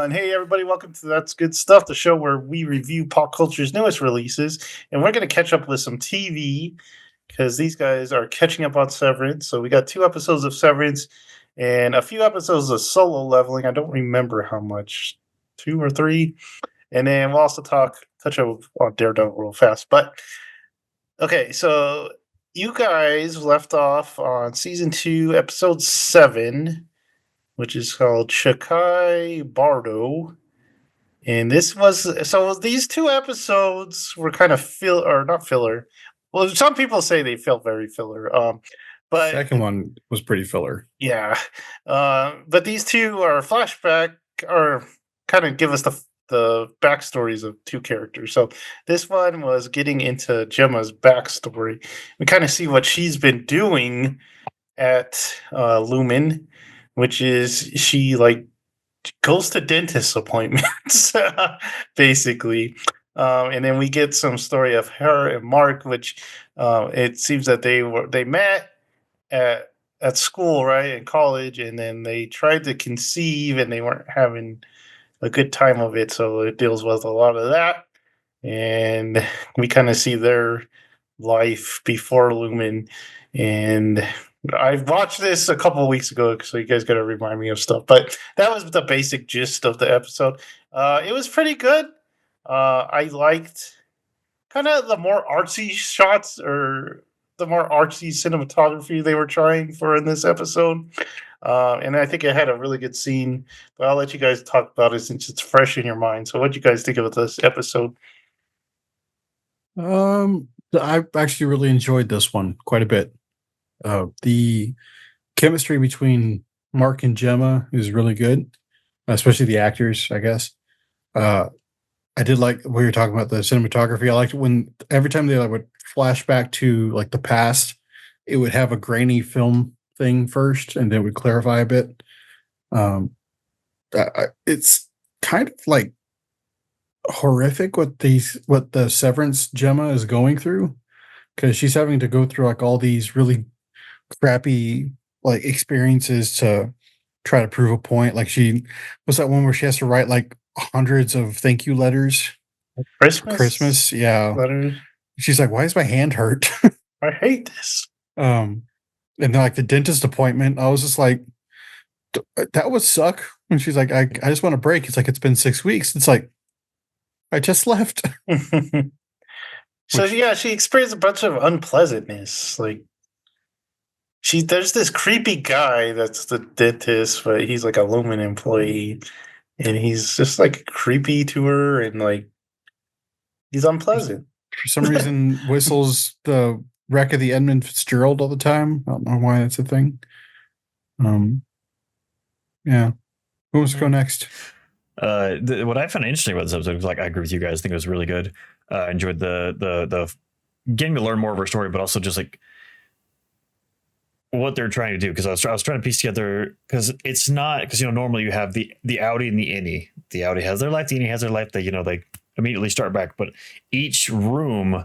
on. Hey, everybody, welcome to That's Good Stuff, the show where we review pop culture's newest releases. And we're going to catch up with some TV because these guys are catching up on Severance. So we got 2 episodes of Severance and a few episodes of Solo Leveling. I don't remember how much, 2 or 3. And then we'll also touch up on Daredevil real fast. But okay, so you guys left off on season 2, episode 7, which is called Shakai Bardo. And this was so these 2 episodes were kind of not filler. Well, some people say they felt very filler. But second one was pretty filler. Yeah. But these 2 are flashback or kind of give us the backstories of 2 characters. So this one was getting into Gemma's backstory. We kind of see what she's been doing at Lumen, which is she goes to dentist appointments, basically. And then we get some story of her and Mark, which it seems that they met at school, right, in college, and then they tried to conceive, and they weren't having a good time of it. So it deals with a lot of that, and we kind of see their life before Lumen. And I watched this a couple of weeks ago, so you guys got to remind me of stuff. But that was the basic gist of the episode. It was pretty good. I liked kind of the more artsy shots or the more artsy cinematography they were trying for in this episode. And I think it had a really good scene. But I'll let you guys talk about it since it's fresh in your mind. So what do you guys think of this episode? I actually really enjoyed this one quite a bit. The chemistry between Mark and Gemma is really good, especially the actors, I guess. I did like what you're talking about, the cinematography. I liked when every time they would flash back to like the past, it would have a grainy film thing first, and then it would clarify a bit. It's kind of like horrific what the Severance Gemma is going through, because she's having to go through like all these really crappy like experiences to try to prove a point. Like she was that one where she has to write like hundreds of thank you letters Christmas. Yeah. Letters. She's like, why is my hand hurt? I hate this. And then like the dentist appointment, I was just like, that would suck. And she's like, I just want a break. It's like, it's been 6 weeks. It's like, I just left. So yeah, she experienced a bunch of unpleasantness. Like there's this creepy guy that's the dentist, but he's like a Lumen employee, and he's just like creepy to her, and like he's unpleasant. For some reason, whistles the wreck of the Edmund Fitzgerald all the time. I don't know why that's a thing. Yeah. Who wants to go next? What I found interesting about this episode was, like, I agree with you guys. I think it was really good. Enjoyed the getting to learn more of her story, but also just like what they're trying to do. Because I was trying to piece together, because it's not, because normally you have the outie and the innie. The outie has their life, the innie has their life. They they immediately start back, but each room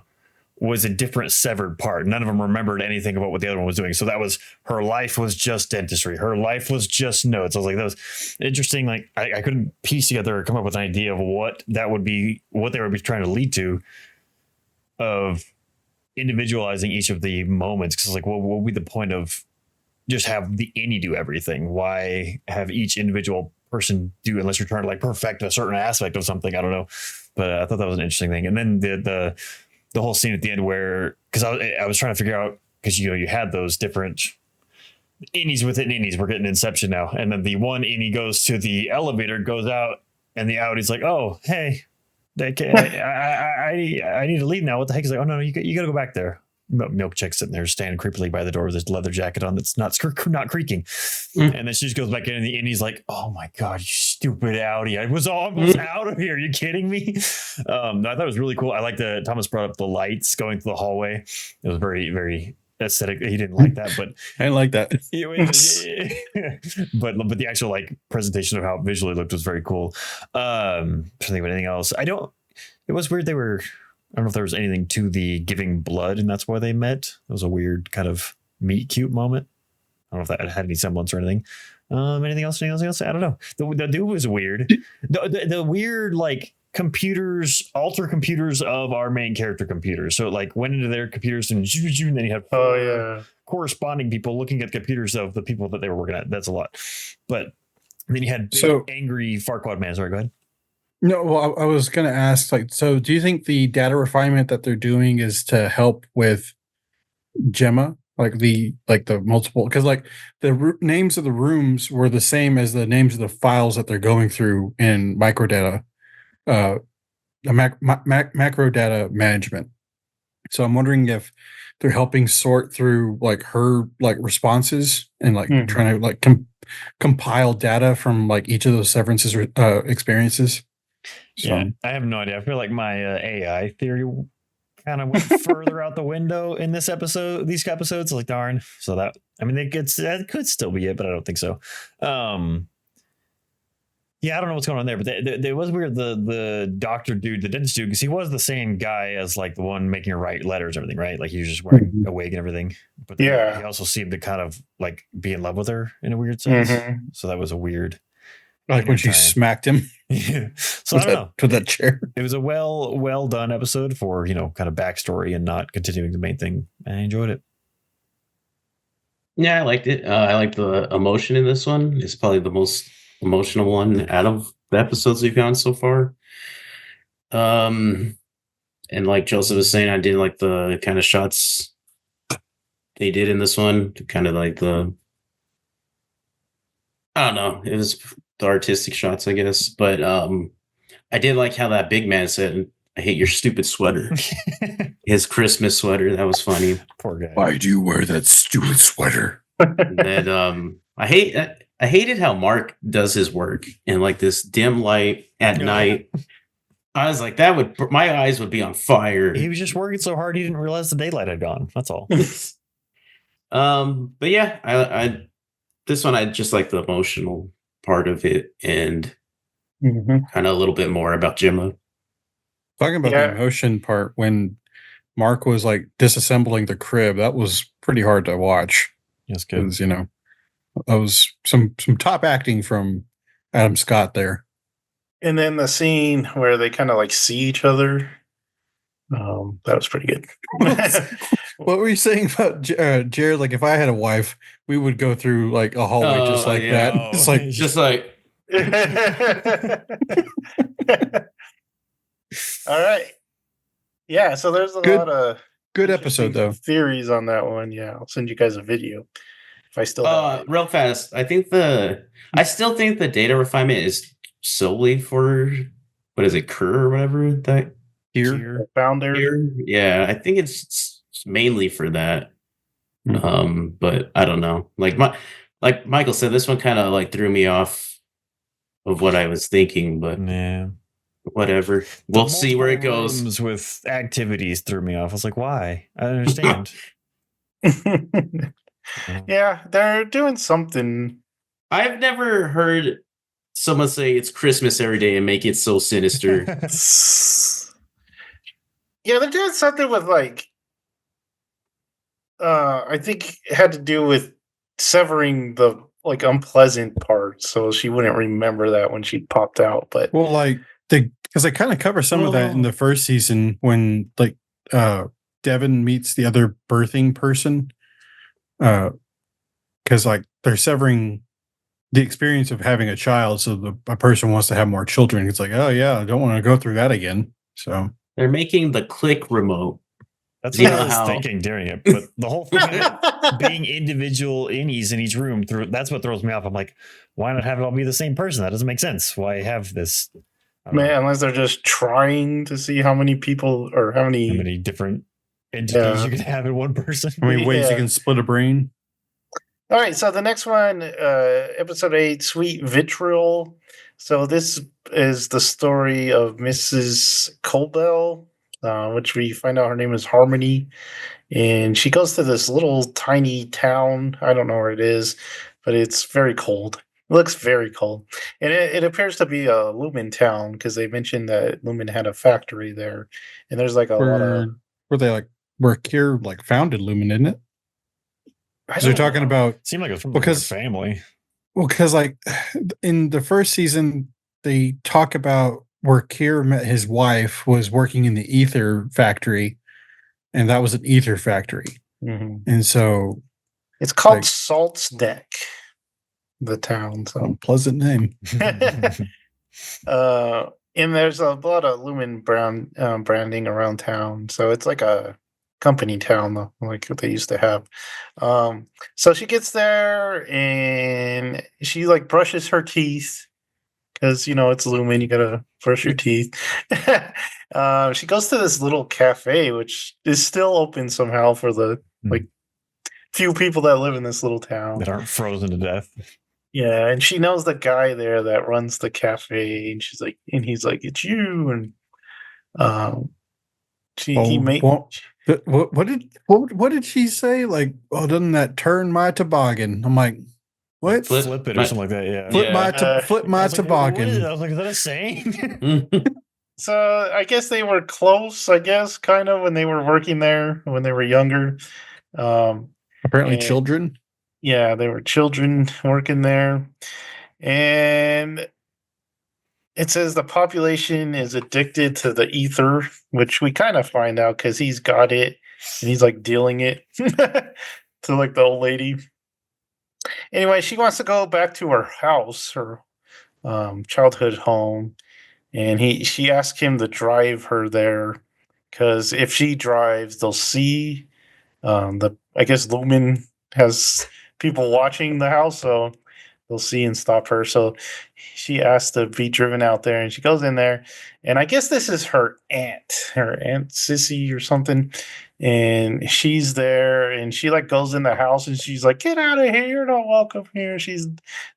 was a different severed part. None of them remembered anything about what the other one was doing. So that was, her life was just dentistry. Her life was just notes. I was like, that was interesting. Like I couldn't piece together or come up with an idea of what that would be, what they would be trying to lead to, of individualizing each of the moments. Cause like, what would be the point of just have the innie do everything? Why have each individual person do, unless you're trying to like perfect a certain aspect of something? I don't know. But I thought that was an interesting thing. And then the whole scene at the end where, because I was trying to figure out, because you had those different innies within innies. We're getting Inception now, and then the one innie goes to the elevator, goes out, and the outie's like, "Oh, hey, I need to leave now. What the heck?" Is like, "Oh no, you got to go back there." Milk chick sitting there, standing creepily by the door with his leather jacket on that's not creaking. And then she just goes back in, and the indie's like, "Oh my god, you stupid outie! I was almost out of here. Are you kidding me?" I thought it was really cool. I like Thomas brought up the lights going through the hallway. It was very, very aesthetic. He didn't like that, but I didn't like that. but the actual like presentation of how it visually looked was very cool. Trying to think of anything else. It was weird. I don't know if there was anything to the giving blood, and that's why they met. It was a weird kind of meet cute moment. I don't know if that had any semblance or anything. Anything else? Anything else? I don't know. The dude was weird. The weird like alter computers of our main character computers. So it like went into their computers and then you had Oh yeah. corresponding people looking at computers of the people that they were working at. That's a lot. But then you had big, So- angry Farquaad man. Sorry, go ahead. No, well, I was going to ask, like, so do you think the data refinement that they're doing is to help with Gemma, like the multiple? Because like the names of the rooms were the same as the names of the files that they're going through in microdata, macro data management. So I'm wondering if they're helping sort through like her like responses and like trying to like compile data from like each of those Severance's experiences. So, Yeah, I have no idea. I feel like my AI theory kind of went further out the window in these episodes. Like, darn. So that, I mean, that could still be it, but I don't think so. Yeah, I don't know what's going on there, but it was weird. The doctor dude, the dentist dude, because he was the same guy as like the one making her write letters, and everything, right? Like he was just wearing a wig and everything. But then he also seemed to kind of like be in love with her in a weird sense. So that was a weird. like when she smacked him. Yeah. So I don't know. To that chair. It was a well done episode for, kind of backstory and not continuing the main thing. I enjoyed it. Yeah, I liked it. I liked the emotion in this one. It's probably the most emotional one out of the episodes we've gone so far. And like Joseph was saying, I did like the kind of shots they did in this one, kind of like I don't know, it was the artistic shots, I guess. But I did like how that big man said, "I hate your stupid sweater." His Christmas sweater. That was funny. Poor guy. Why do you wear that stupid sweater? And then I hated how Mark does his work in like this dim light at night. I was like, my eyes would be on fire. He was just working so hard he didn't realize the daylight had gone. That's all. But yeah, I this one I just like the emotional part of it and kind of a little bit more about Gemma. Talking about the emotion part, when Mark was like disassembling the crib, that was pretty hard to watch. Yes, good. That was some top acting from Adam Scott there. And then the scene where they kind of like see each other, that was pretty good. What were you saying about Jared? Like, if I had a wife, we would go through like a hallway just like that. It's like just like. All right. Yeah, so there's a lot of good episode though. Theories on that one. Yeah, I'll send you guys a video if I still have it. Real fast. I still think the data refinement is solely for what is it, Kerr or whatever that here founder. Yeah, I think it's mainly for that. But I don't know. Like Michael said, this one kind of like threw me off of what I was thinking, but whatever. We'll see where it goes. With activities threw me off. I was like, why? I don't understand. Yeah, they're doing something. I've never heard someone say it's Christmas every day and make it so sinister. Yeah, they're doing something with like I think it had to do with severing the like unpleasant part, so she wouldn't remember that when she popped out. But well, like because they kind of cover some of that in the first season when like Devin meets the other birthing person, because like they're severing the experience of having a child, so a person wants to have more children. It's like, oh yeah, I don't want to go through that again. So they're making the click remote. That's what I was thinking during it. But the whole thing of being individual innies in each room, that's what throws me off. I'm like, why not have it all be the same person? That doesn't make sense. Why have this? Man, unless they're just trying to see how many people or how many different entities you can have in one person. How many ways you can split a brain? All right, so the next one, episode 8, Sweet Vitriol. So this is the story of Mrs. Colbell, which we find out her name is Harmony. And she goes to this little tiny town. I don't know where it is, but it's very cold. It looks very cold. And it appears to be a Lumen town because they mentioned that Lumen had a factory there. And there's like a lot of... Where Kier like founded Lumen, isn't it? Because they're talking about... Seemed like it was from the family. Well, because like in the first season, they talk about where Kier met his wife was working in the ether factory, and that was an ether factory. Mhm. And so, It's called Like- Salt's Neck, the town. So. unpleasant name. And there's a lot of Lumen branding around town, so it's like a company town, though, like what they used to have. So she gets there and she like brushes her teeth because it's Lumen, you gotta brush your teeth. She goes to this little cafe, which is still open somehow for the like few people that live in this little town. that aren't frozen to death. Yeah, and she knows the guy there that runs the cafe, and he's like, "It's you," and he made. What did she say? Like, oh, doesn't that turn my toboggan? I'm like, what? Flip it or something like that. Yeah. Flip Yeah. flip my I was like, toboggan. I was like, is that a saying? So I guess they were close. I guess kind of when they were working there when they were younger. Apparently, and- children. Yeah, they were children working there, and it says the population is addicted to the ether, which we kind of find out because he's got it and he's like dealing it to like the old lady. Anyway, she wants to go back to her house, her childhood home, and she asked him to drive her there because if she drives, they'll see I guess Lumen has people watching the house, so they'll see and stop her. So she asked to be driven out there, and she goes in there, and I guess this is her aunt Sissy or something, and she's there, and she like goes in the house, and she's like, "Get out of here! You're not welcome here." She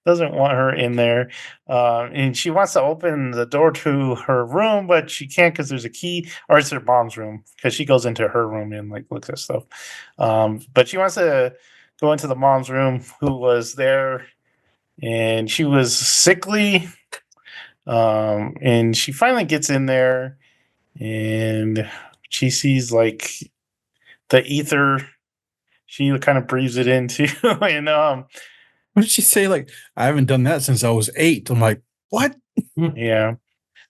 doesn't want her in there, and she wants to open the door to her room, but she can't because there's a key, or it's her mom's room because she goes into her room and like looks at stuff, but she wants to go into the mom's room who was there, and she was sickly, and she finally gets in there, and she sees like the ether. She kind of breathes it into, and What did she say? Like, I haven't done that since I was 8. I'm like, what? yeah.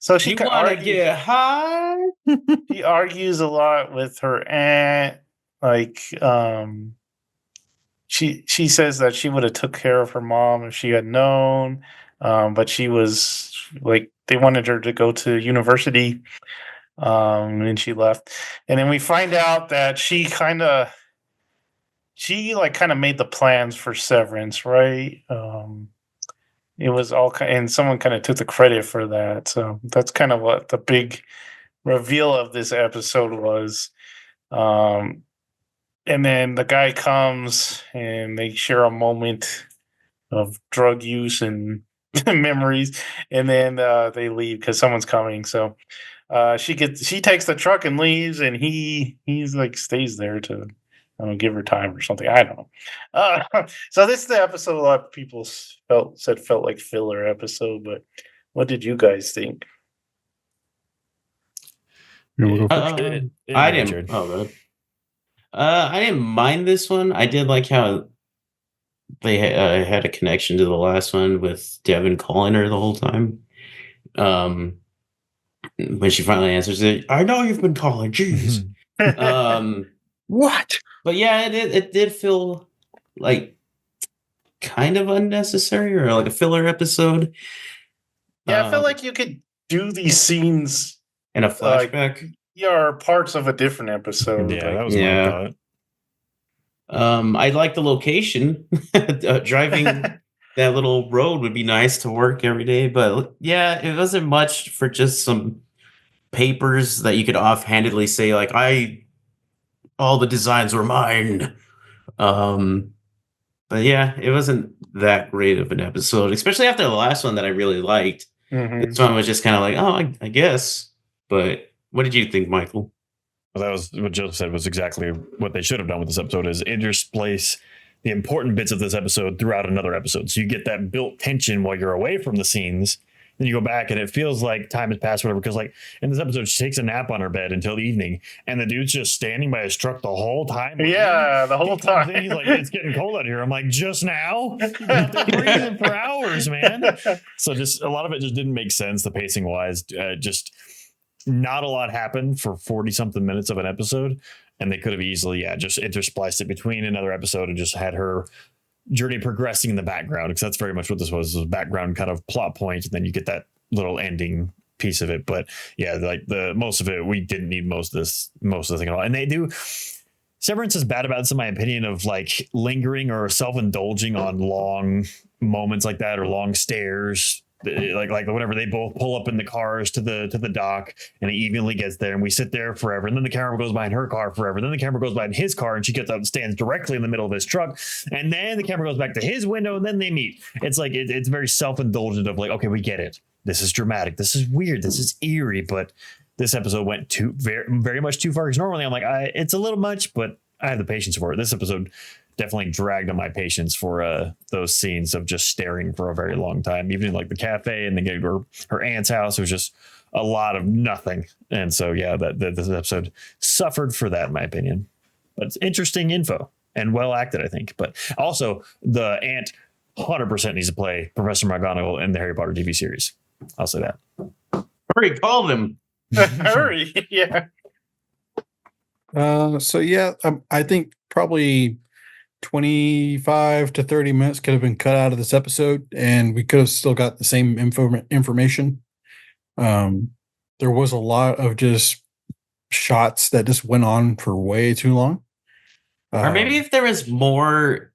So she You can want to argue. get high? She argues a lot with her aunt, like she says that she would have took care of her mom if she had known, but she was like they wanted her to go to university, and she left, and then we find out that she kind of made the plans for Severance, right? It was all and someone kind of took the credit for that, so that's kind of what the big reveal of this episode was. And then the guy comes and they share a moment of drug use and memories, and then they leave because someone's coming. So she takes the truck and leaves, and he's like stays there to give her time or something. I don't know. So this is the episode a lot of people felt like filler episode, but what did you guys think? You wanna go first? I didn't. Oh, good. I didn't mind this one. I did like how they had a connection to the last one with Devin calling her the whole time. When she finally answers it, I know you've been calling. Jeez. What? But yeah, it did feel like kind of unnecessary or like a filler episode. Yeah, I feel like you could do these scenes in a flashback. or parts of a different episode. Yeah, that was my thought. I like the location. Driving that little road would be nice to work every day, but yeah, it wasn't much for just some papers that you could offhandedly say like all the designs were mine. But yeah, it wasn't that great of an episode, especially after the last one that I really liked. This one was just kind of like, oh, I guess. But what did you think, Michael? Well, that was what Joseph said was exactly what they should have done with this episode is intersplice the important bits of this episode throughout another episode. So you get that built tension while you're away from the scenes. Then you go back and it feels like time has passed, whatever. Because like in this episode, she takes a nap on her bed until the evening, and the dude's just standing by his truck the whole time. Yeah, the whole He comes in, time. he's like, "It's getting cold out here." I'm like, "Just now? You've been out there breathing for hours, man." So just a lot of it just didn't make sense, the pacing wise. Just not a lot happened for 40 something minutes of an episode, and they could have easily just interspliced it between another episode and just had her journey progressing in the background, because that's very much what this was background kind of plot point, and then you get that little ending piece of it. But yeah, like the most of it, we didn't need most of the thing at all. And they do, Severance is bad about this in my opinion, of like lingering or self-indulging on long moments like that, or long stares. Like whenever they both pull up in the cars to the dock, and he evenly gets there, and we sit there forever, and then the camera goes behind her car forever, and then the camera goes behind his car, and she gets out and stands directly in the middle of his truck, and then the camera goes back to his window, and then they meet. It's like it's very self-indulgent of like, okay, we get it, this is dramatic, this is weird, this is eerie, but this episode went too very much too far, because normally I'm like, it's a little much, but I have the patience for it. This episode definitely dragged on my patience for those scenes of just staring for a very long time, even in like the cafe and then getting to her aunt's house. It was just a lot of nothing. And so, yeah, this episode suffered for that, in my opinion. But it's interesting info and well acted, I think. But also, the aunt 100% needs to play Professor McGonagall in the Harry Potter TV series. I'll say that. Hurry, call them. Hurry. Yeah. So yeah, I think probably 25 to 30 minutes could have been cut out of this episode, and we could have still got the same information. There was a lot of just shots that just went on for way too long. Or maybe if there was more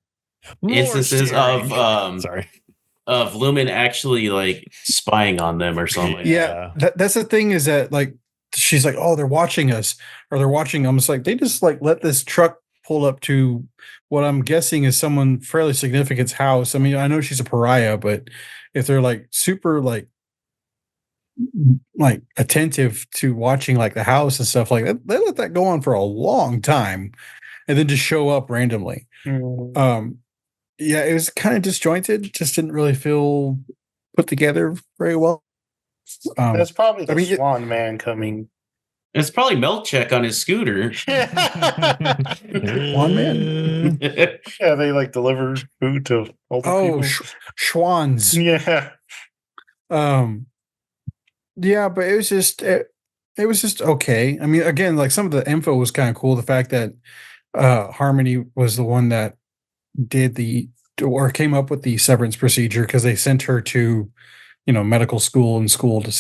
instances staring. of Lumen actually like spying on them or something. Yeah, that's the thing, is that like she's like, oh, they're watching us, or they're watching them. It's like they just like let this truck pull up to what I'm guessing is someone fairly significant's house. I mean, I know she's a pariah, but if they're like super like attentive to watching like the house and stuff like that, they let that go on for a long time and then just show up randomly. Yeah, it was kind of disjointed, just didn't really feel put together very well. That's probably the Swan Man coming. It's probably Melchek on his scooter. Swan Man? Yeah, they like deliver food to older people. Schwans. Yeah. Yeah, but it was just okay. I mean, again, like some of the info was kind of cool. The fact that Harmony was the one that did came up with the severance procedure, because they sent her to, medical school and school to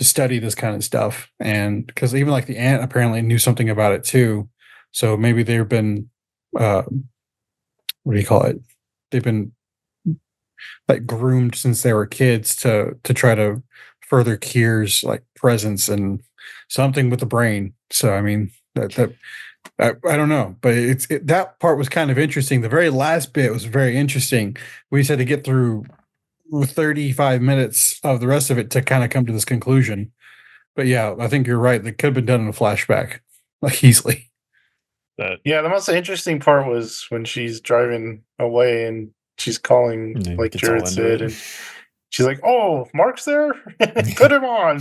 study this kind of stuff. And because even like the aunt apparently knew something about it too. So maybe they've been, what do you call it? They've been like groomed since they were kids to try to further Kier's like presence and something with the brain. So, I mean, I don't know, but that part was kind of interesting. The very last bit was very interesting. We just had to get through 35 minutes of the rest of it to kind of come to this conclusion. But yeah, I think you're right. That could have been done in a flashback, like easily. Yeah, the most interesting part was when she's driving away and she's calling, like Jared said, and she's like, "Oh, Mark's there? Put him on."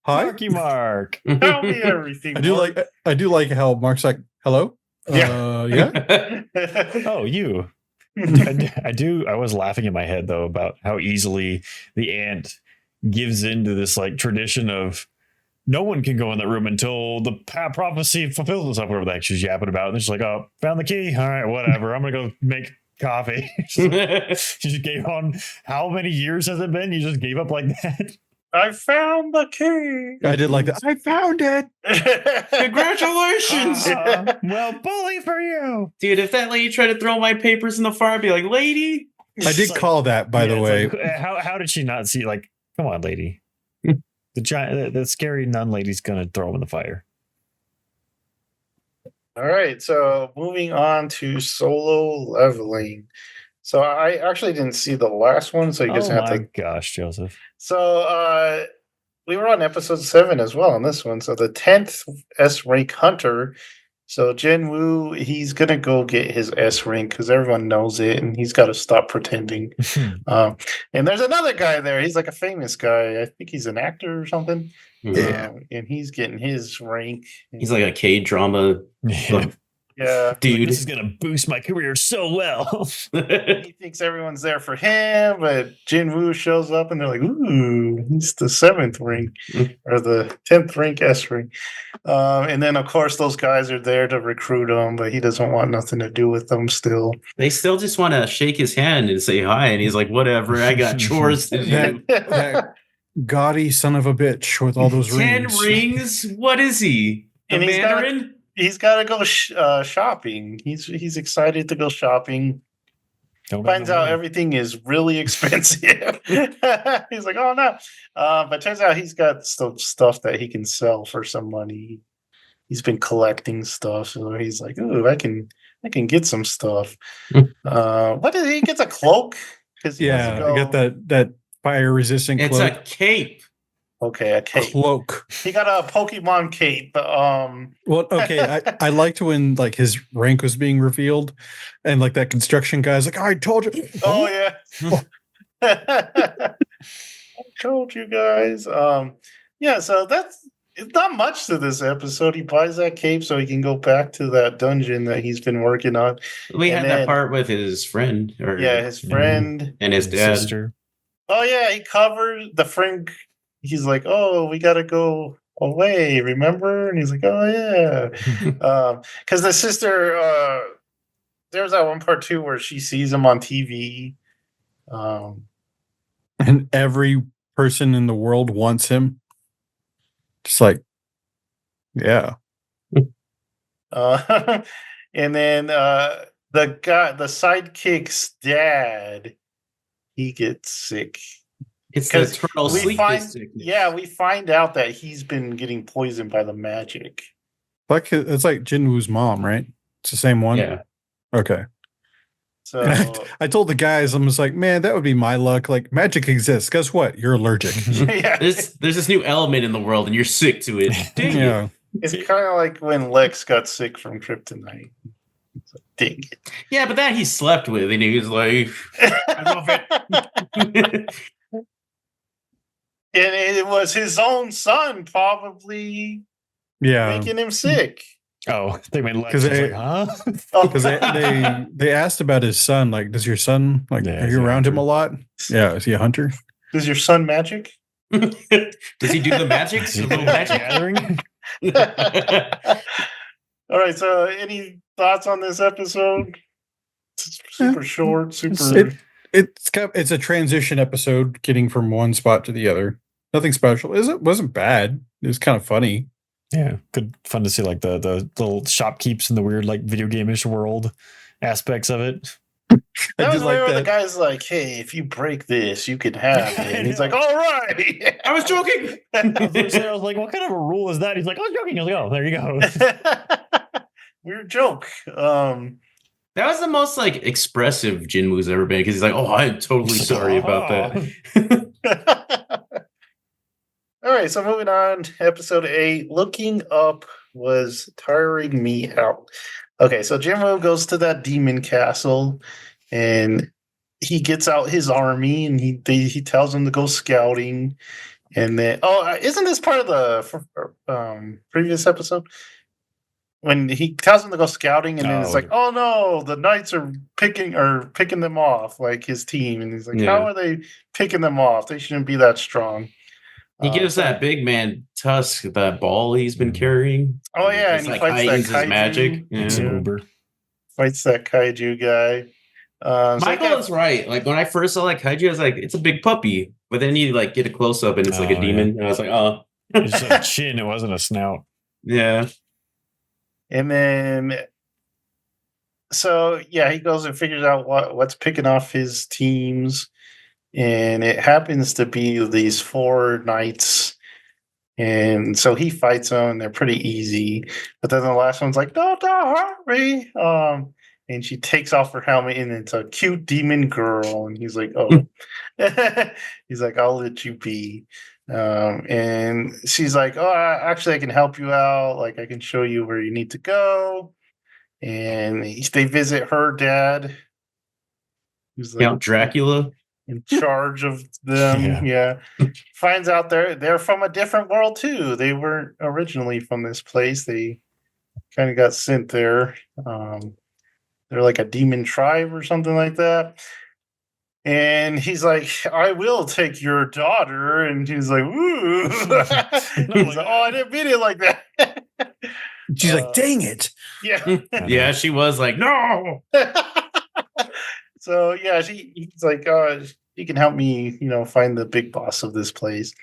Hi, Marky Mark. Tell me everything. I do like how Mark's like, "Hello." Yeah. Yeah. Oh, you. I was laughing in my head though about how easily the aunt gives into this like tradition of no one can go in that room until the prophecy fulfills itself, whatever the heck she's yapping about. And she's like, "Oh, found the key. All right, whatever. I'm gonna go make coffee." She just gave on. How many years has it been? You just gave up like that? I found the key. I did like that. I found it. Congratulations. Well, bully for you. Dude, if that lady tried to throw my papers in the fire, I'd be like, "Lady." I did call that, by the way. Like, how did she not see? Like, come on, lady. The scary nun lady's gonna throw him in the fire. All right, so moving on to Solo Leveling. So I actually didn't see the last one, so you guys have to. Oh my gosh, Joseph. So we were on episode 7 as well on this one. So the 10th S rank hunter So Jinwoo, he's gonna go get his S rank because everyone knows it, and he's got to stop pretending. Um, and there's another guy there. He's like a famous guy. I think he's an actor or something. Yeah. And he's getting his rank. He's like a K-drama Yeah. Yeah. dude. This is gonna boost my career so well. He thinks everyone's there for him, but Jinwoo shows up and they're like, ooh, he's the 7th rank or the 10th rank S rank. And then, of course, those guys are there to recruit him, but he doesn't want nothing to do with them still. They still just want to shake his hand and say hi, and he's like, "Whatever, I got chores to do." That gaudy son of a bitch with all those 10 rings. rings? What is he? A And Mandarin? he's got to go shopping. He's excited to go shopping. Finds out everything is really expensive. He's like, oh no. But turns out he's got some stuff that he can sell for some money. He's been collecting stuff, so he's like, "Ooh, I can get some stuff." What did he gets a cloak? Because Yeah, I got that fire resistant It's cloak. a cape. Okay, a cape. Cloak. He got a Pokemon cape. Well, okay, I liked when like his rank was being revealed, and like that construction guy's like, "I told you." Oh yeah. I told you guys. Yeah, so it's not much to this episode. He buys that cape so he can go back to that dungeon that he's been working on. We And had that then- part with his friend, or Yeah, his friend. and his dad. sister. Oh yeah, he covered the friend. He's like, "Oh, we gotta go away, remember?" And he's like, "Oh yeah," because the sister. There's that one part too where she sees him on TV. And every person in the world wants him. Just like, yeah. And then the sidekick's dad, he gets sick. It's the 'Cause eternal we sleepless find, we find out that he's been getting poisoned by the magic. Like it's like Jinwoo's mom, right? It's the same one. Yeah. Okay. So And I told the guys, I'm just like, man, that would be my luck. Like magic exists. Guess what? You're allergic. yeah, There's this new element in the world, and you're sick to it. Dang it. Yeah. it's kind of like when Lex got sick from kryptonite. It's like, dang it. Yeah, but that he slept with, and he was like, I love it. And it was his own son probably Yeah. making him sick. Oh, they made Lex 'Cause was they- like, huh? Because they asked about his son. Like, does your son like Yeah, are is you he a around him a hunter? lot? Yeah, is he a hunter? Is your son magic? Does he do the magic? Is The he little the magic? gathering? All right. So, any thoughts on this episode? It's super short. It's a transition episode, getting from one spot to the other. Nothing special. Wasn't bad. It was kind of funny. Yeah, good fun to see like the little shopkeeps in the weird like video game-ish world aspects of it. That I was did where like the that. guy's like, "Hey, if you break this, you can have it." And he's like, "All right." I was joking. I was like, what kind of a rule is that? He's like, I was joking. I was like, oh, there you go. Weird joke. That was the most like expressive Jinwoo's ever been, because he's like, "Oh, I'm totally sorry about that." All right, so moving on, episode 8. Looking up was tiring me out. Okay, so Jinwoo goes to that demon castle, and he gets out his army, and he tells them to go scouting. And then, isn't this part of the previous episode? When he tells them to go scouting, and then it's Oh. like, "Oh no, the knights are picking them off," like his team, and he's like, Yeah. "How are they picking them off? They shouldn't be that strong." He gives So- that big man Tusk that ball he's been carrying. Oh yeah, It's and he like fights that heightens his kaiju. magic. Yeah. Some Uber. Fights that kaiju guy. So he Michael got- is right. Like when I first saw that kaiju, I was like, "It's a big puppy," but then you like get a close up and it's like Oh, a demon, and I was like, "Oh, It's just a chin. It wasn't a snout. yeah." And then, so yeah, he goes and figures out what's picking off his teams, and it happens to be these 4 knights. And so he fights them, and they're pretty easy. But then the last one's like, "No, don't hurt me." and she takes off her helmet, and it's a cute demon girl. And he's like, "Oh," he's like, "I'll let you be." And she's like, "Oh, actually, I can help you out. Like, I can show you where you need to go." And they visit her dad, who's like Count Dracula. in charge of them. Yeah. Finds out they're from a different world too. They weren't originally from this place. They kind of got sent there. They're like a demon tribe or something like that. And he's like, "I will take your daughter." And he's like, "Ooh." He's like, "Oh, I didn't mean it like that." She's like, "Dang it!" Yeah. Yeah, she was like, no. So yeah, he's like, he can help me, find the big boss of this place.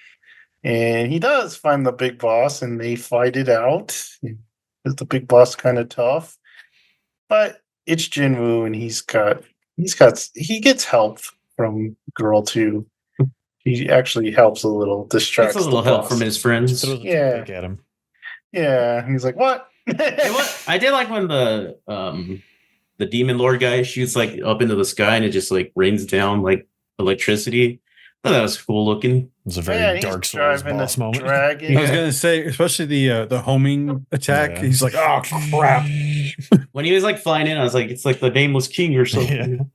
And he does find the big boss, and they fight it out. Because the big boss kind of tough. But it's Jinwoo, and he gets help from Girl too. He actually helps a little, distracts Gets a little the help boss. from his friends. Throws a Yeah. toothpick at him. Yeah, and he's like, "What?" And what I did like when the demon lord guy shoots like up into the sky and it just like rains down like electricity. I thought that was cool looking. It was a very Yeah, he's Dark Souls driving boss a moment. dragon. I was gonna say, especially the homing attack. Yeah. He's like, "Oh crap!" When he was like flying in, I was like, it's like the nameless king or something.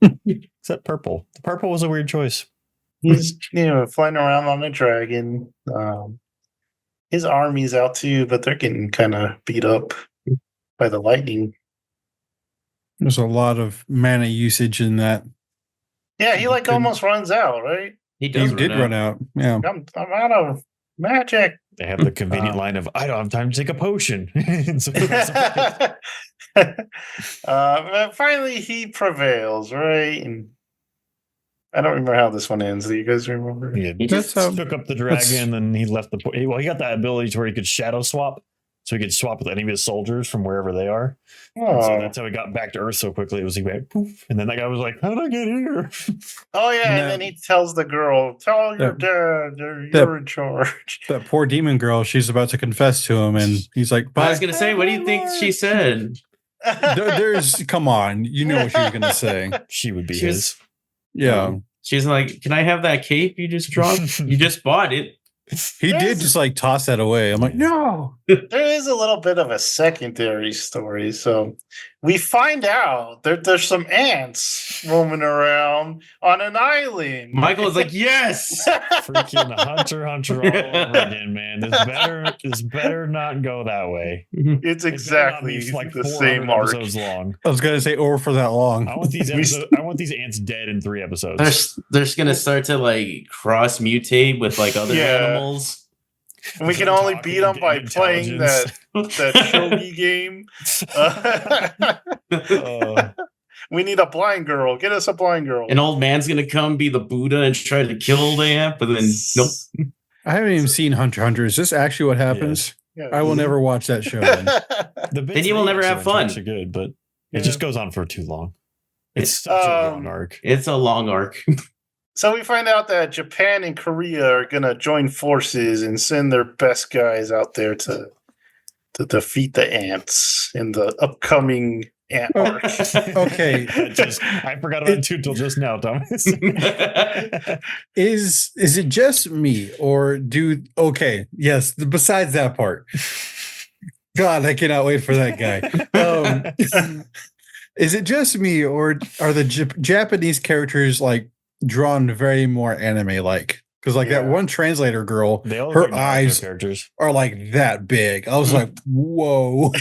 Except purple. The purple was a weird choice. He's flying around on a dragon. His army's out too, but they're getting kind of beat up by the lightning. There's a lot of mana usage in that. Yeah, he like Couldn't- almost runs out, right? He He does did run out. Yeah. I'm out of magic. They have the convenient line of, I don't have time to take a potion. But finally, he prevails, right? And I don't remember how this one ends. Do you guys remember? Yeah, He That's just took up the dragon, and he left he got that ability to where he could shadow swap, so he could swap with any of his soldiers from wherever they are. And so Oh, that's how he got back to Earth so quickly. It was he went poof, and then that guy was like, "How did I get here?" oh yeah, No. and then he tells the girl, "Tell your dad you're in charge." That poor demon girl. She's about to confess to him, and he's like, I was "Bye." gonna say, what do you think she said? There's come on, you know what she was gonna say. She would be She was- his. Yeah, She's like, can I have that cape you just dropped? You just bought it. he There's- did just like toss that away. I'm like, no. There is a little bit of a secondary story. So we find out that there's some ants roaming around on an island. Michael was like, yes. Freaking Hunter all over again, man. This better not go that way. It's It better not exactly be like the 400 same arc. episodes long. I was gonna say over for that long. I want these We- I want these ants dead in 3 episodes. They're just gonna start to like cross mutate with like other Yeah. animals. And we can Them only talking, beat them by getting playing that intelligence. shogi game. We need a blind girl. Get us a blind girl. An old man's gonna come be the Buddha and try to kill the ant, but then nope. I haven't even seen Hunter x Hunter. Is this actually what happens? Yeah. I will never watch that show. Then. Then you will never have fun. Are good, but Yeah. it just goes on for too long. It's It's- such a long arc. It's a long arc. So we find out that Japan and Korea are gonna join forces and send their best guys out there to defeat the ants in the upcoming ant arc. Okay, I forgot about it too till just now, Thomas. is it just me or yes, besides that part. God, I cannot wait for that guy. Is it just me or are the Japanese characters like drawn very more anime like? Because like that Yeah. one translator girl, They all her look like Naruto eyes characters. are like that big. I was like, whoa.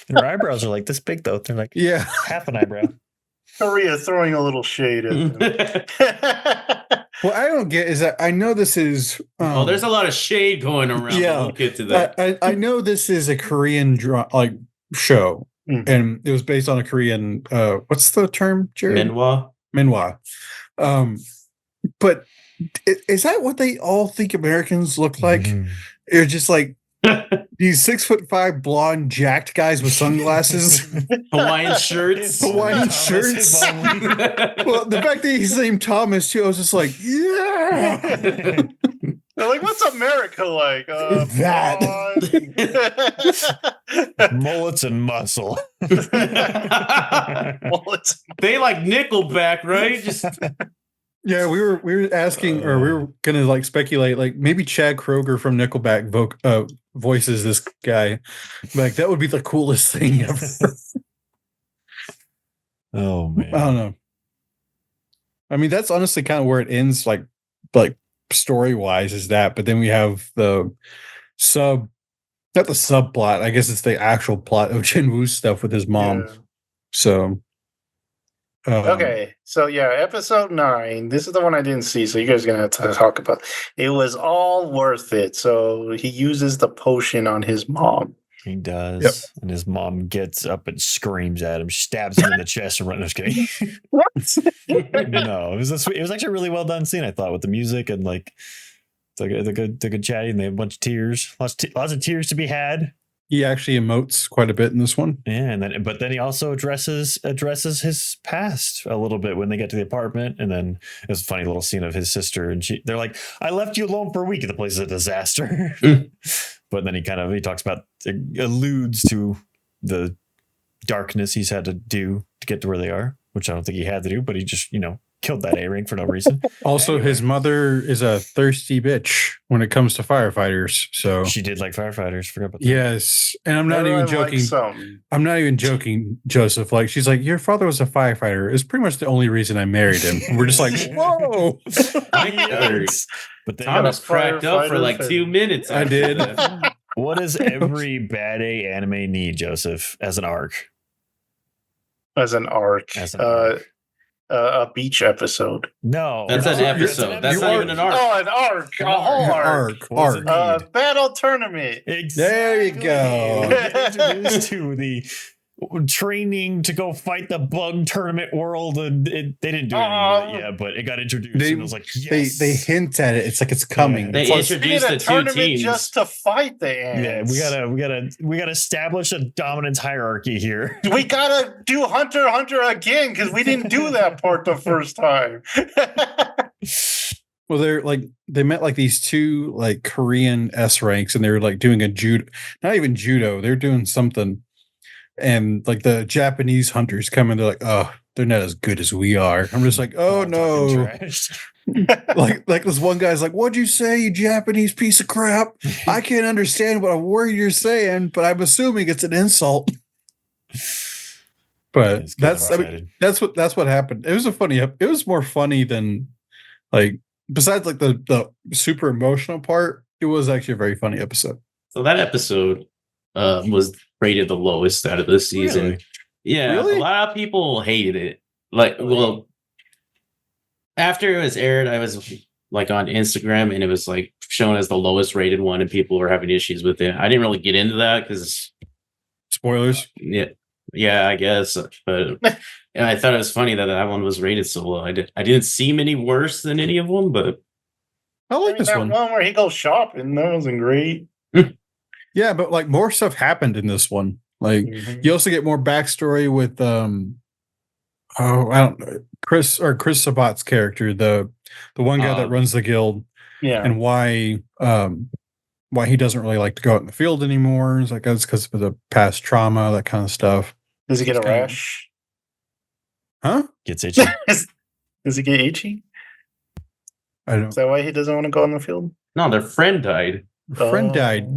And her eyebrows are like this big though. They're like Yeah. half an eyebrow. Korea throwing a little shade at them. What I don't get is that I know this is Oh, there's a lot of shade going around. Yeah. We'll get to that. I know this is a Korean show, Mhm. and it was based on a Korean. What's the term, Jared? Menwa. Minhwa. But is that what they all think Americans look like? Mhm. They're just like these 6'5" blonde jacked guys with sunglasses. Hawaiian shirts. Hawaiian Thomas, shirts. if only. Well, the fact that he's named Thomas too, I was just like, yeah. They're like, "What's America like?" That. Mullets and muscle. Mullets. They like Nickelback, right? Just Yeah, we were asking, or we were gonna like speculate, like maybe Chad Kroeger from Nickelback voices this guy. Like that would be the coolest thing ever. Oh man. I don't know. I mean, that's honestly kind of where it ends, like story wise, is that. But then we have the not the subplot. I guess it's the actual plot of Jin Woo's stuff with his mom. Yeah. So, Okay, so yeah, episode 9. This is the one I didn't see, so you guys are gonna have to talk about. It was all worth it. So he uses the potion on his mom. He does. Yep. And his mom gets up and screams at him. She stabs him in the chest and runs. Just kidding. What? No, it was actually a really well done scene, I thought, with the music and like the good chatting. They have a bunch of tears. Lots of tears to be had. he actually emotes quite a bit in this one. Yeah, but then he also addresses his past a little bit when they get to the apartment, and then there's a funny little scene of his sister, and they're like, "I left you alone for a week. The place is a disaster." But then he talks about, alludes to the darkness he's had to do to get to where they are, which I don't think he had to do, but he just killed that A-ring for no reason. Also, Anyway. his mother is a thirsty bitch when it comes to firefighters. So She did like firefighters. Forgot about that. yes, and I'm not even Everyone likes joking. something. I'm not even joking, Joseph. Like, she's like, your father was a firefighter. It's pretty much the only reason I married him. And we're just like, whoa. Yes. But then Thomas cracked up for like Firefighter. 2 minutes. I did. what does every bad A anime need, Joseph, as an arc? As an arc. As an arc. A beach episode. No. That's an That's episode. That's You not are- even an arc. Oh, an arc. A whole arc. What does it Arc. need? Battle tournament. There you go. You get introduced to the training to go fight the bug tournament world, and they didn't do anything with it yet, but it got introduced, and it was like, yes. They hint at it. It's like it's coming. They Plus, introduced We need the a two tournament teams. just to fight the Yeah, ants. we gotta establish a dominance hierarchy here. We gotta do Hunter x Hunter again because we didn't do that part the first time. well, they met like these two like Korean S ranks, and they were like doing a judo, not even judo. They're doing something, and like the Japanese hunters come in, they're like, oh, they're not as good as we are. I'm just like, oh no. Fucking trash. like this one guy's like, what'd you say, you Japanese piece of crap? I can't understand what a word you're saying, but I'm assuming it's an insult. But It's good that's, I mean, excited. that's what happened. It was it was more funny than like, besides like the super emotional part, it was actually a very funny episode. So that episode was rated the lowest out of this season. Really? Yeah, Really? a lot of people hated it. Like, well, after it was aired, I was like on Instagram, and it was like shown as the lowest rated one, and people were having issues with it. I didn't really get into that because, Spoilers. yeah, I guess. But and I thought it was funny that one was rated so low. I didn't seem any worse than any of them, but I like this that one. one where he goes shopping, that wasn't great. Yeah, but like more stuff happened in this one. Like Mhm. you also get more backstory with I don't know, Chris Sabat's character, the one guy that runs the guild, Yeah. and why he doesn't really like to go out in the field anymore. It's like that's because of the past trauma, that kind of stuff. Does he get a It's kinda- rash? Huh? Gets itchy. Does he get itchy? I don't Is that why he doesn't want to go on the field? no, their friend died. know. Friend died.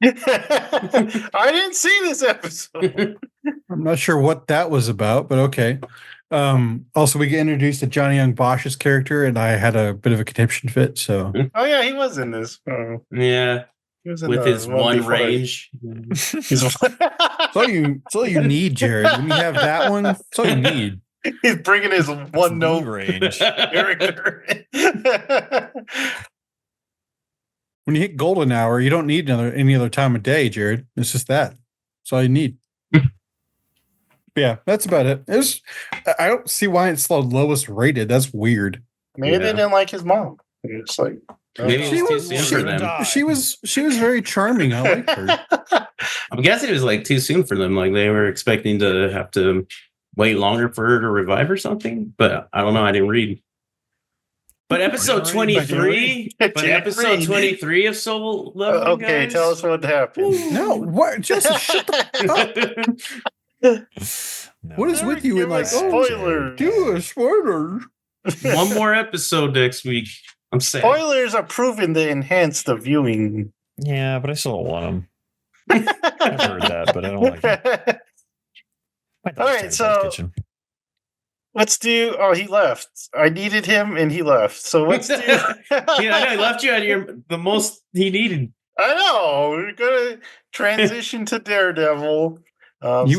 I didn't see this episode. I'm not sure what that was about, but okay. Also, we get introduced to Johnny Young Bosch's character, and I had a bit of a conniption fit. So Oh yeah, he was in this. Yeah, He was in with the his one one before. range. He's, it's all you need, Jared. When you have that one, it's all you need. he's bringing his one note range. character. When you hit golden hour, you don't need any other time of day, Jared. It's just that. That's all you need. Yeah, that's about it. I don't see why it's the lowest rated. That's weird. Maybe they Yeah. didn't like his mom. It's like Maybe She it was was too soon for them. she was very charming. I liked her. I'm guessing it was like too soon for them. Like they were expecting to have to wait longer for her to revive or something. But I don't know. I didn't read. But episode January, 23, but January. episode 23 of Soul Leveling, Okay, guys. tell us what happened. No, what? Joseph, shut the fuck up. No. What is with you? And like, spoilers. do a spoiler. One more episode next week. I'm sad. Spoilers are proven to enhance the viewing. Yeah, but I still don't want them. I've heard that, but I don't like it. My dog's All right, trying to so- go to the kitchen. Let's do. Oh, he left. I needed him, and he left. So let's do. Yeah, I know he left you out the most he needed. I know. We're gonna transition to Daredevil. He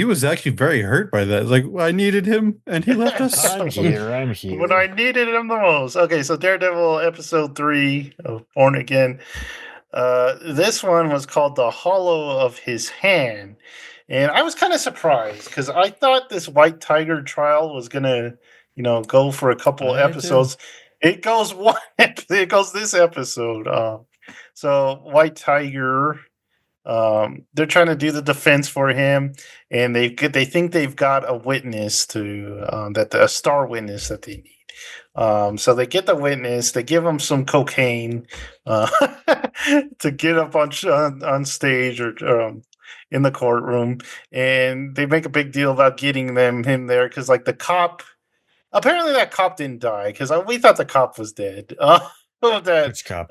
was actually very hurt by that. It's like, well, I needed him, and he left us. I'm here. When I needed him the most. Okay, so Daredevil episode 3 of Born Again. This one was called The Hollow of His Hand. And I was kind of surprised because I thought this White Tiger trial was gonna, go for a couple I did too. episodes. It goes it goes this episode. So White Tiger, they're trying to do the defense for him, and they think they've got a witness to a star witness that they need. So they get the witness. They give him some cocaine to get up on stage or in the courtroom, and they make a big deal about getting him there because like the cop. Apparently, that cop didn't die because we thought the cop was dead. Which cop?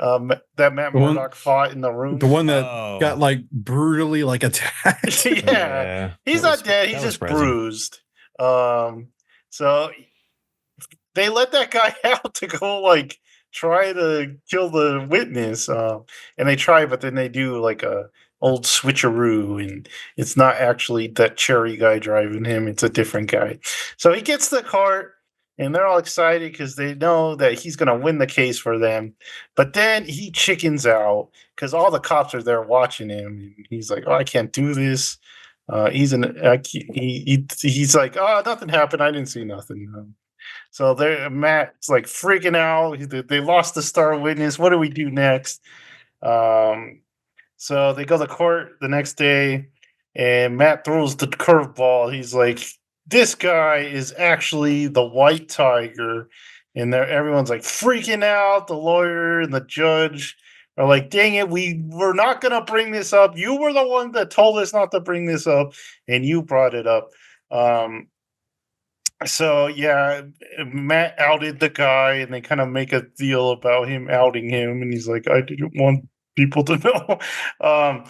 That Matt The one- Murdock fought in the room. The one that Oh. got like brutally like attacked. Yeah. He's that not was- dead. that He's was just surprising. bruised. So they let that guy out to go like try to kill the witness. And they try, but then they do like a old switcheroo, and it's not actually that cherry guy driving him. It's a different guy. So he gets the cart, and they're all excited because they know that he's going to win the case for them. But then he chickens out because all the cops are there watching him. And he's like, "Oh, I can't do this." He's like, "Oh, nothing happened. I didn't see nothing." So Matt's like freaking out. They lost the star witness. What do we do next? So they go to court the next day, and Matt throws the curveball. He's like, "This guy is actually the White Tiger," and everyone's like freaking out. The lawyer and the judge are like, "Dang it, we were not going to bring this up. You were the one that told us not to bring this up, and you brought it up." So yeah, Matt outed the guy, and they kind of make a deal about him outing him, and he's like, "I didn't want people to know."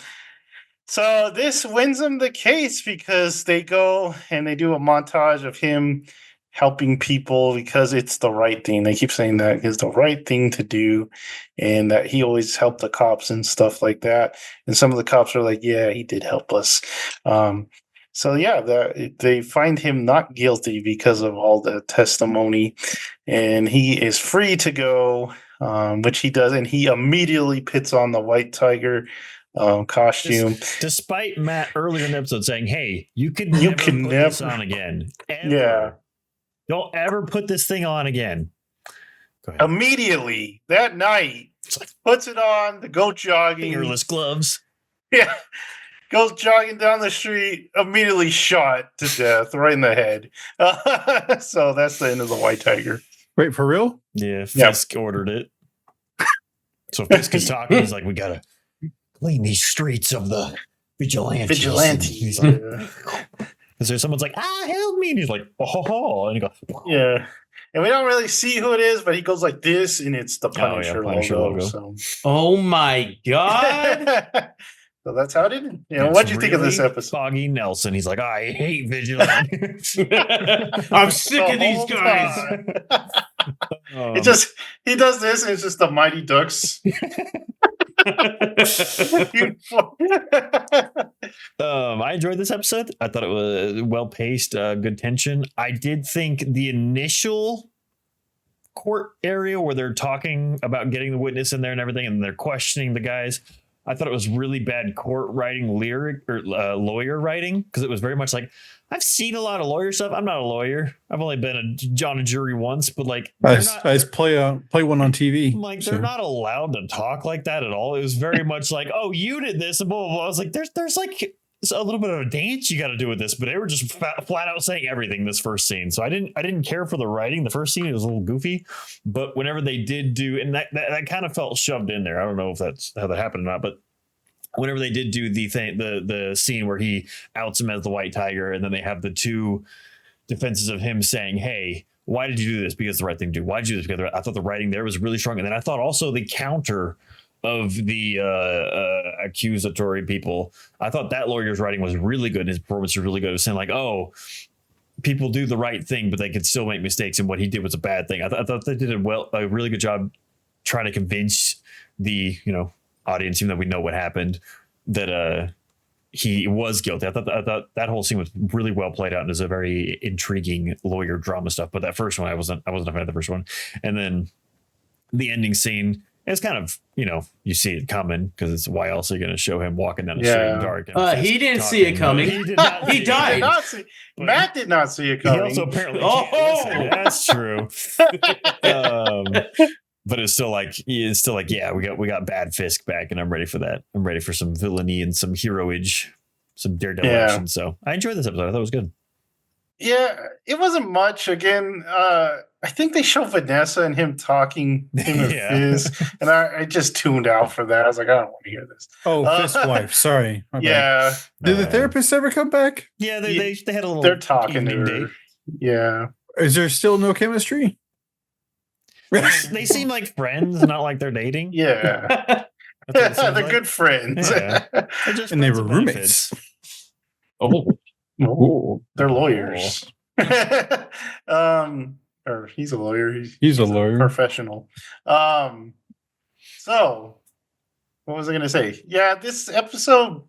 So this wins him the case because they go and they do a montage of him helping people because it's the right thing. They keep saying that is the right thing to do, and that he always helped the cops and stuff like that. And some of the cops are like, "Yeah, he did help us." So yeah, they find him not guilty because of all the testimony, and he is free to go, which he does, and he immediately puts on the White Tiger costume. Despite Matt earlier in the episode saying, "Hey, you can You never can put this never- on again. Ever. Yeah. Don't ever put this thing on again." Go ahead. Immediately that night, It's like puts it on to go jogging. fingerless gloves. Yeah. Goes jogging down the street, immediately shot to death right in the head. So that's the end of the White Tiger. Wait, for real? Yeah, Yeah. Fisk ordered it. So Fisk is talking. He's like, "We gotta clean these streets of the vigilantes." Vigilante. He's like, and so someone's like, help me. And he's like, "Oh, ho, ho," and he goes, Yeah. And we don't really see who it is, but he goes like this, and it's the yeah, Punisher, Punisher logo. logo. So. Oh my god! So that's how it is. It's What'd you think of this really episode? Foggy Nelson. He's like, "I hate vigilantes." I'm sick The of these whole guys. time. He does this, and it's just the Mighty Ducks. I enjoyed this episode. I thought it was well paced, good tension. I did think the initial court area where they're talking about getting the witness in there and everything, and they're questioning the guys. I thought it was really bad court writing, lawyer writing, because it was very much like, I've seen a lot of lawyer stuff. I'm not a lawyer. I've only been on a jury once, but like, I just play one on TV. like so. they're not allowed to talk like that at all. It was very much like, "Oh, you did this," and blah blah blah. I was like, there's like a little bit of a dance you got to do with this, but they were just flat out saying everything this first scene. So I didn't care for the writing. The first scene, it was a little goofy, but whenever they did do, and that kind of felt shoved in there. I don't know if that's how that happened or not, but whenever they did do the scene where he outs him as the White Tiger, and then they have the two defenses of him saying, "Hey, why did you do this? Because it's the right thing to do. Why did you do this?" Because I thought the writing there was really strong, and then I thought also the counter of the accusatory people, I thought that lawyer's writing was really good. His performance was really good. It was saying like, "Oh, people do the right thing, but they could still make mistakes, and what he did was a bad thing." I thought they did a really good job trying to convince the audience, even though we know what happened, that he was guilty. I thought that whole scene was really well played out and is a very intriguing lawyer drama stuff. But that first one, I wasn't a fan of the first one, and then the ending scene. It's kind of, you see it coming because it's why else are you going to show him walking down the street in the dark? He didn't see it coming. He died. Matt did not see it coming. He also apparently listen, that's true. But it's still like, yeah, we got Bad Fisk back, and I'm ready for that. I'm ready for some villainy and some heroage, some Daredevil action. So I enjoyed this episode. I thought it was good. Yeah, it wasn't much. Again, I think they show Vanessa and him talking, him and Fizz, and I just tuned out for that. I was like, I don't want to hear this. Oh, Fizz's wife. Sorry. My yeah. Bad. Did the therapist ever come back? Yeah, they had a little. They're talking to her. date. Yeah. Is there still no chemistry? They seem like friends, not like they're dating. Yeah. They're good friends. Yeah. And they were roommates. They're lawyers. Or he's a lawyer. He's a lawyer. Professional. So what was I gonna say? Yeah, this episode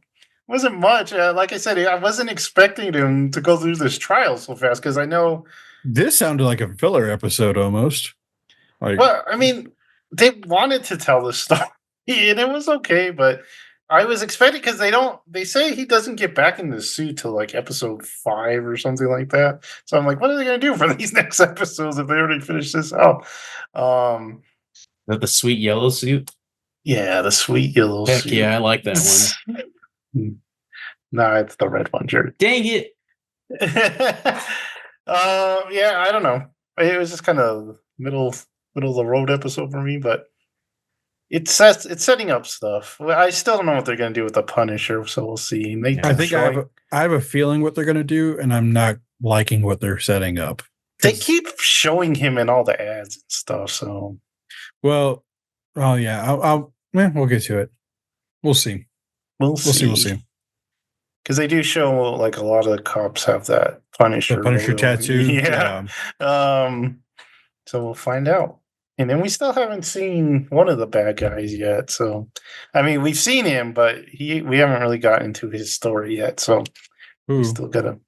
wasn't much. Like I said, I wasn't expecting him to go through this trial so fast because I know this sounded like a filler episode almost. Well, I mean, they wanted to tell the story, and it was okay, but I was expecting because they say he doesn't get back in the suit till like episode 5 or something like that. So I'm like, what are they going to do for these next episodes if they already finished this out? The sweet yellow suit? Yeah, the sweet yellow Heck suit. yeah, I like that one. No, it's the red one, Jared. Dang it. Yeah, I don't know. It was just kind of middle of the road episode for me, but it's setting up stuff. I still don't know what they're going to do with the Punisher, so we'll see. I have a feeling what they're going to do, and I'm not liking what they're setting up. They keep showing him in all the ads and stuff. So, yeah, we'll get to it. We'll see. We'll see. Because they do show like a lot of the cops have that Punisher tattoo. Yeah. So we'll find out. And then we still haven't seen one of the bad guys yet. So, I mean, we've seen him, but we haven't really gotten into his story yet. So, we still got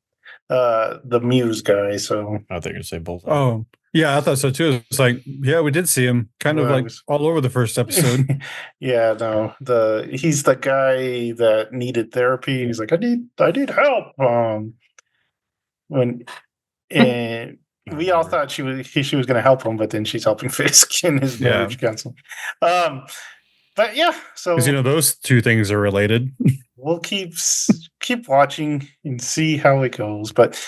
the Muse guy. So, I thought you were going to say both. Oh, yeah, I thought so too. It's like, yeah, we did see him kind of like all over the first episode. Yeah, no, he's the guy that needed therapy. He's like, I need help. We all thought she was going to help him, but then she's helping Fisk in his marriage counseling. But yeah, so because those two things are related. We'll keep watching and see how it goes. But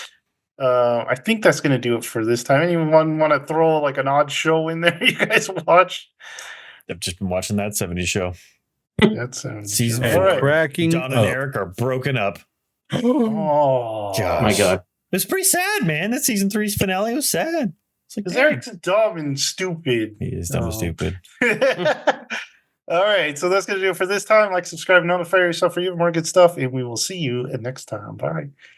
I think that's going to do it for this time. Anyone want to throw like an odd show in there? You guys watch? I've just been watching that 70s show. That's season 4. Cracking. John and Eric are broken up. Oh my god. It's pretty sad, man. That season 3's finale was sad. Because Eric's dumb and stupid. He is dumb and stupid. All right, so that's going to do it for this time. Like, subscribe, notify yourself for even more good stuff, and we will see you next time. Bye.